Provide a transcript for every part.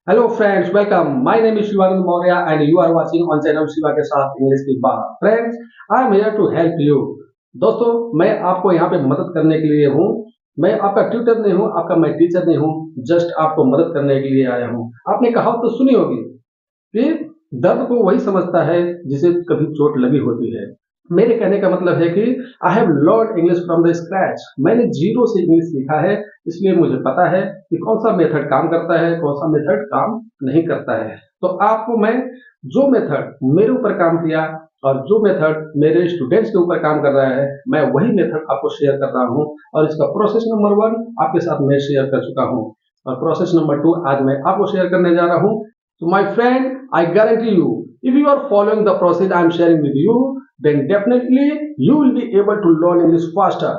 Hello friends, welcome. My name is Shivanand Maurya and you are watching on channel Shiva के साथ English की बात. Friends, I am here to help you. दोस्तों, मैं आपको यहाँ पे मदद करने के लिए हूँ. मैं आपका ट्यूटर नहीं हूँ, आपका मैं टीचर नहीं हूँ. जस्ट आपको मदद करने के लिए आया हूँ. आपने कहावत तो सुनी होगी कि दर्द को वही समझता है जिसे कभी चोट लगी होती है. मेरे कहने का मतलब है कि I have learn English from the scratch. मैंने जीरो से इंग्लिश सीखा है, इसलिए मुझे पता है कि कौन सा मेथड काम करता है, कौन सा मेथड काम नहीं करता है. तो आपको मैं जो मेथड मेरे ऊपर काम किया और जो मेथड मेरे स्टूडेंट्स के ऊपर काम कर रहा है, मैं वही मेथड आपको शेयर कर रहा हूँ. और इसका प्रोसेस नंबर 1 आपके साथ मैं शेयर कर चुका हूँ और प्रोसेस नंबर 2 आज मैं आपको शेयर करने जा रहा हूँ. So my friend, I guarantee you, if you are following the process I am sharing with you, then definitely you will be able to learn English faster.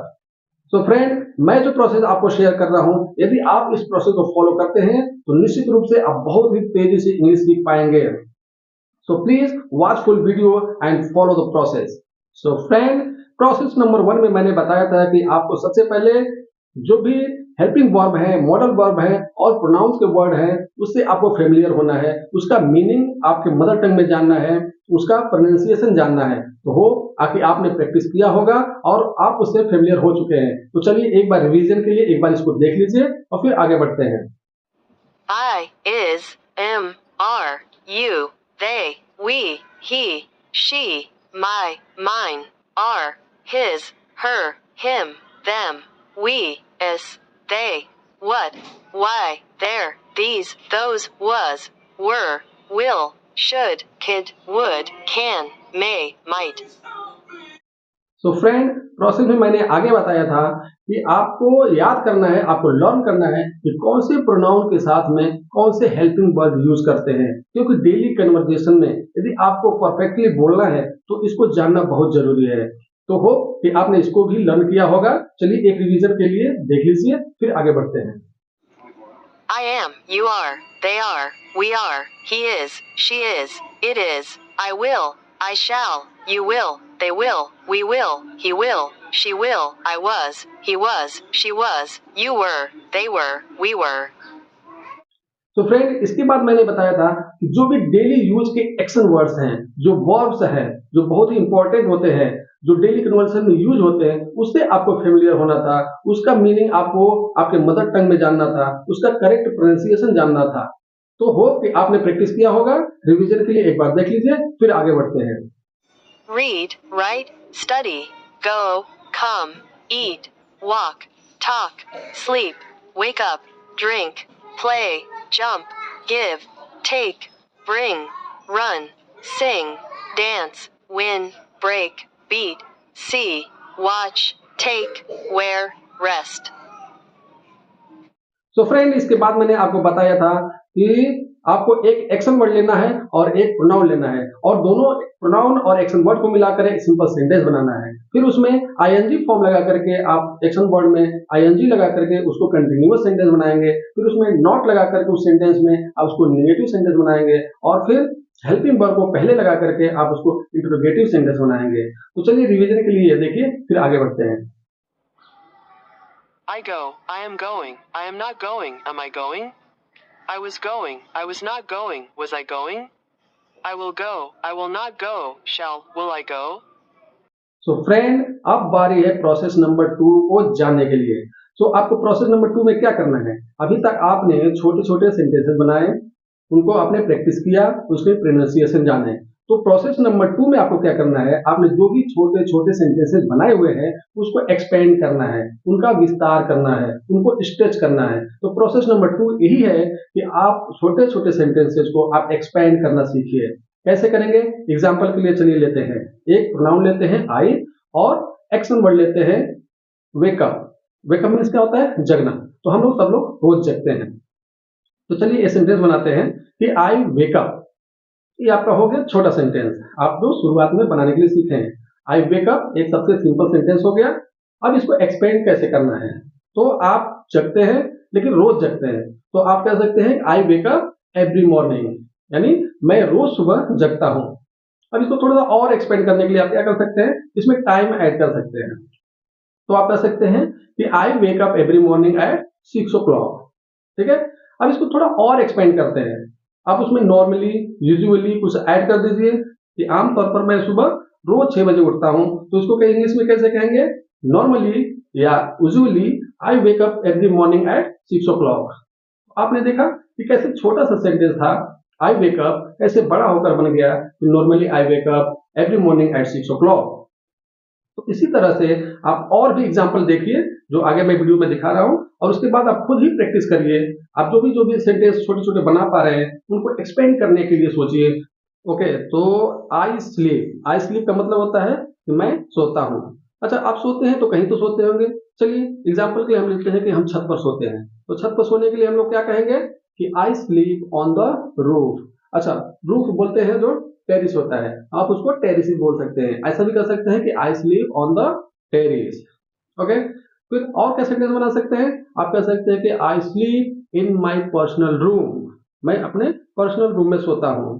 So friend, मैं जो process आपको share कर रहा हूँ, यदि आप इस process को फॉलो करते हैं तो निश्चित रूप से आप बहुत ही तेजी से इंग्लिश सीख पाएंगे. So please watch full video and follow the process. So friend, process number 1 में मैंने बताया था कि आपको सबसे पहले जो भी हेल्पिंग वर्ब है, मॉडल वर्ब है और प्रोनाउंस के वर्ड है, उससे आपको फेमिलियर होना है. उसका मीनिंग आपके मदर टंग में जानना है, उसका प्रोनाउंसिएशन जानना है. तो हो कि आपने प्रैक्टिस किया होगा और आप उससे फेमिलियर हो चुके हैं. तो चलिए एक बार रिवीजन के लिए एक बार इसको देख लीजिए और फिर आगे बढ़ते हैं. I, is, am, are, you, they, we, he, she, my, mine, are, his, her, him, them, we, us, they, what, why, their, these, those, was, were, will, should, could, would, can, may, might. So friend, process में मैंने आगे बताया था कि आपको याद करना है, आपको लर्न करना है कि कौन से प्रोनाउन के साथ में कौन से हेल्पिंग वर्ब यूज करते हैं. क्योंकि डेली कन्वर्सेशन में यदि आपको परफेक्टली बोलना है तो इसको जानना बहुत जरूरी है. तो होप कि आपने इसको भी लर्न किया होगा. चलिए एक रिवीजन के लिए देख लीजिए, फिर आगे बढ़ते हैं. I am, you are, they are, we are, he is, she is, it is, I will, I shall, you will, they will, we will, he will, she will, I was, he was, she was, you were, they were, we were. तो friend, इसके बाद मैंने बताया था कि जो भी daily use के एक्शन वर्ड्स हैं, जो वर्ब्स हैं, जो बहुत ही इंपॉर्टेंट होते हैं, जो डेली कन्वर्सेशन में यूज होते हैं, उससे आपको फेमिलियर होना था. उसका मीनिंग आपको आपके मदर टंग में जानना था, उसका करेक्ट प्रोनाउंसिएशन जानना था. तो होप कि आपने प्रैक्टिस किया होगा. रिवीजन के लिए एक बार देख लीजिए, फिर आगे बढ़ते हैं. Read, write, study, go, come, eat, walk, talk, sleep, wake up, drink, play, jump, give, take, bring, run, sing, dance, win, break, beat, see, watch, take, wear, rest. तो फ्रेंड, इसके बाद मैंने आपको बताया था कि आपको एक एक्शन वर्ड लेना है और एक प्रोनाउन लेना है और दोनों प्रोनाउन और एक्शन वर्ड को मिलाकर एक सिंपल सेंटेंस बनाना है. फिर उसमें आईएनजी फॉर्म लगा करके आप एक्शन वर्ड में आईएनजी लगा करके उसको कंटिन्यूअस सेंटेंस बनाएंगे. फिर उसमें नॉट लगा करके उस सेंटेंस में आप उसको नेगेटिव सेंटेंस बनाएंगे और फिर हेल्पिंग वर्ब को पहले लगा करके आप उसको इंटरोगेटिव सेंटेंस बनाएंगे. तो चलिए रिवीजन के लिए देखिए, फिर आगे बढ़ते हैं. I go, I am going, I am not going, am I going? I was going, I was not going, was I going? I will go, I will not go, will I go? So friend, अब बारी है process number 2 को जानने के लिए. सो आपको process number 2 में क्या करना है? अभी तक आपने छोटे छोटे सेंटेंसेस बनाए, उनको आपने प्रैक्टिस किया, उसके प्रोनाउंसिएशन जाने. तो प्रोसेस नंबर 2 में आपको क्या करना है? आपने जो भी छोटे छोटे सेंटेंसेस बनाए हुए हैं उसको एक्सपेंड करना है, उनका विस्तार करना है, उनको स्ट्रेच करना है. तो प्रोसेस नंबर 2 यही है कि आप छोटे छोटे सेंटेंसेस को आप एक्सपेंड करना सीखिए. कैसे करेंगे? एग्जाम्पल के लिए चलिए लेते हैं, एक प्रोनाउन लेते हैं आई और एक्शन वर्ड लेते हैं वेकअप. वेकअप मीन्स क्या होता है? जगना. तो हम लोग सब लोग रोज जगते हैं. तो चलिए ये सेंटेंस बनाते हैं कि आई वेकअप. ये आपका हो गया छोटा सेंटेंस, आप जो शुरुआत में बनाने के लिए सीखे हैं. आई वेकअप एक सबसे सिंपल सेंटेंस हो गया. अब इसको एक्सपेंड कैसे करना है? तो आप जगते हैं लेकिन रोज जगते हैं, तो आप कह सकते हैं आई वेकअप एवरी मॉर्निंग, यानी मैं रोज सुबह जगता हूं. अब इसको थोड़ा सा और एक्सपेंड करने के लिए आप क्या कर सकते हैं? इसमें टाइम ऐड कर सकते हैं. तो आप कह सकते हैं कि I wake up every morning at 6 o'clock. ठीक है. अब इसको थोड़ा और एक्सपेंड करते हैं। आप उसमें नॉर्मली, यूजुअली कुछ ऐड कर दीजिए कि आमतौर पर मैं सुबह रोज 6 बजे उठता हूँ, तो इसको इंग्लिश में कैसे कहेंगे? नॉर्मली या usually I wake up every morning at 6 o'clock। आपने देखा कि कैसे छोटा सा सेंटेंस था आई वेक अप, कैसे बड़ा होकर बन गया कि normally I wake up every morning at 6 o'clock। तो इसी तरह से आप और भी एग्जाम्पल देखिए जो आगे मैं वीडियो में दिखा रहा हूँ, और उसके बाद आप खुद ही प्रैक्टिस करिए। आप जो भी सेंटेंस छोटे छोटे बना पा रहे हैं उनको एक्सपेंड करने के लिए सोचिए। ओके, तो आई स्लीप का मतलब होता है कि मैं सोता हूँ। अच्छा, आप सोते हैं तो कहीं तो सोते होंगे। चलिए एग्जाम्पल के लिए हम लेते हैं कि हम छत पर सोते हैं, तो छत पर सोने के लिए हम लोग क्या कहेंगे कि I sleep on the roof. अच्छा, रूफ बोलते हैं जो टेरिस होता है, आप उसको टेरिस ही बोल सकते हैं। ऐसा भी कर सकते हैं कि I sleep on the terrace. Okay, फिर और क्या सेंटेंस बना सकते हैं? आप कह सकते हैं कि I sleep in my personal room, मैं अपने पर्सनल रूम में सोता हूँ।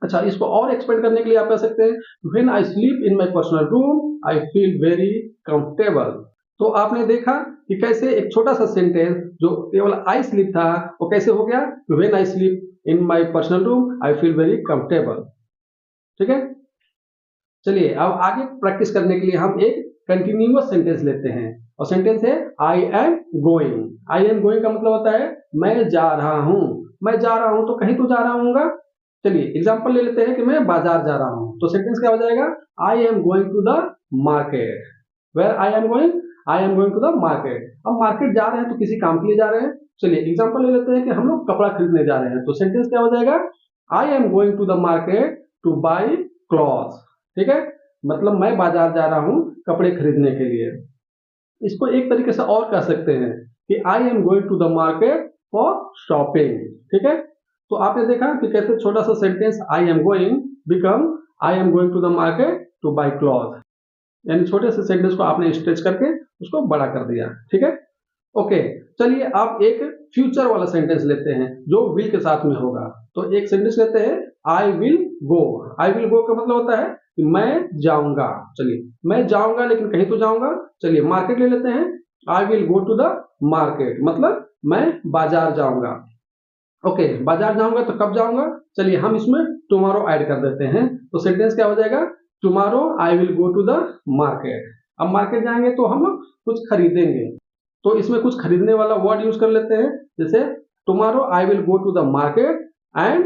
अच्छा, इसको और एक्सपेंड करने के लिए आप कह सकते हैं when I sleep in my personal room I feel very comfortable. तो आपने देखा कि कैसे एक छोटा सा सेंटेंस जो केवल आई स्लीप था वो कैसे हो गया when I sleep in my personal room I feel very comfortable. ठीक है, चलिए अब आगे प्रैक्टिस करने के लिए हम एक कंटिन्यूअस सेंटेंस लेते हैं, और सेंटेंस है आई am going. I am going का मतलब होता है मैं जा रहा हूं। मैं जा रहा हूं तो कहीं तो जा रहा हूंगा। चलिए एग्जांपल ले लेते हैं कि मैं बाजार जा रहा हूं, तो सेंटेंस क्या हो जाएगा? I am going to the market. Where I am going? I am going to the market. अब मार्केट जा रहे हैं तो किसी काम के लिए जा रहे हैं। चलिए एग्जांपल ले लेते हैं कि हम लोग कपड़ा खरीदने जा रहे हैं, तो सेंटेंस क्या हो जाएगा? I am going to the market to buy clothes. ठीक है, मतलब मैं बाजार जा रहा हूं कपड़े खरीदने के लिए। इसको एक तरीके से और कह सकते हैं कि I am going to the market for shopping. ठीक है, तो आपने देखा कि कैसे छोटा सा sentence I am going become I am going to the market to buy cloth, यानी छोटे से सेंटेंस को आपने स्ट्रेच करके उसको बड़ा कर दिया। ठीक है, ओके, चलिए आप एक फ्यूचर वाला सेंटेंस लेते हैं जो विल के साथ में होगा। तो एक सेंटेंस लेते हैं I will go. I will गो का मतलब होता है कि मैं जाऊंगा। चलिए मैं जाऊंगा लेकिन कहीं तो जाऊंगा। चलिए मार्केट ले लेते हैं, I will go to the market, मतलब मैं बाजार जाऊंगा। ओके, बाजार जाऊंगा तो कब जाऊंगा? चलिए हम इसमें टुमारो ऐड कर देते हैं, तो सेंटेंस क्या हो जाएगा? Tomorrow I will go to the market. अब मार्केट जाएंगे तो हम लोग कुछ खरीदेंगे, तो इसमें कुछ खरीदने वाला वर्ड यूज कर लेते हैं, जैसे tomorrow I will go to the market and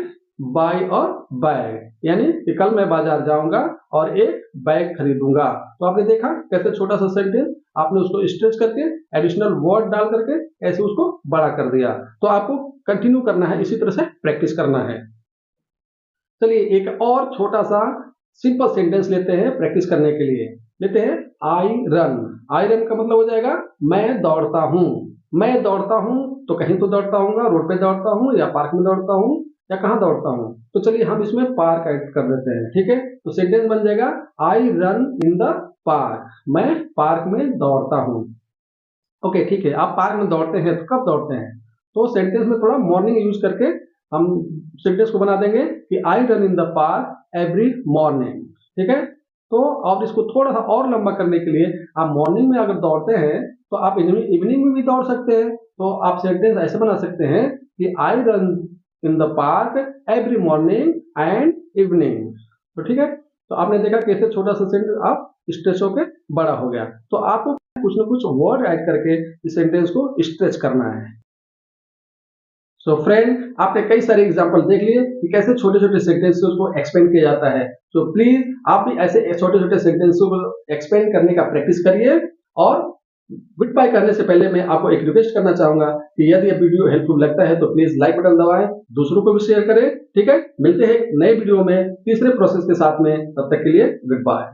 buy a bag, यानी कि कल मैं बाजार जाऊंगा और एक बैग खरीदूंगा। तो आपने देखा कैसे छोटा सा सेंटेंस आपने उसको स्ट्रेच करके एडिशनल वर्ड डाल करके ऐसे उसको बड़ा कर दिया। तो आपको कंटिन्यू करना है, इसी तरह से प्रैक्टिस करना है। चलिए एक और छोटा सा सिंपल सेंटेंस लेते हैं प्रैक्टिस करने के लिए। लेते हैं आई रन। आई रन का मतलब हो जाएगा मैं दौड़ता हूं। मैं दौड़ता हूं तो कहीं तो दौड़ता हूँ, रोड पे दौड़ता हूं या पार्क में दौड़ता हूं या कहां दौड़ता हूं। तो चलिए हम इसमें पार्क ऐड कर देते हैं। ठीक है, तो सेंटेंस बन जाएगा I run in the park, मैं पार्क में दौड़ता हूं। ओके ठीक है, आप पार्क में दौड़ते हैं तो कब दौड़ते हैं? तो सेंटेंस में थोड़ा मॉर्निंग यूज करके हम सेंटेंस को बना देंगे कि I run in the park every morning. ठीक है, तो आप इसको थोड़ा सा और लंबा करने के लिए आप मॉर्निंग में अगर दौड़ते हैं तो आप इवनिंग में भी दौड़ सकते हैं। तो आप सेंटेंस ऐसे बना सकते हैं कि I run in the park every morning and evening. तो ठीक है, तो आपने देखा कैसे छोटा सा सेंटेंस आप स्ट्रेच होकर बड़ा हो गया। तो आपको कुछ ना कुछ वर्ड ऐड करके इस सेंटेंस को स्ट्रेच करना है। सो फ्रेंड, आपने कई सारे एग्जांपल देख लिए कि कैसे छोटे छोटे सेंटेंसेस को एक्सपेंड किया जाता है। तो प्लीज आप भी ऐसे छोटे छोटे सेंटेंसों को एक्सपेंड करने का प्रैक्टिस करिए। और गुड बाय करने से पहले मैं आपको एक रिक्वेस्ट करना चाहूंगा कि यदि यह वीडियो हेल्पफुल लगता है तो प्लीज लाइक बटन दबाएं, दूसरों को भी शेयर करें। ठीक है, मिलते हैं नए वीडियो में तीसरे प्रोसेस के साथ में, तब तक के लिए गुड बाय।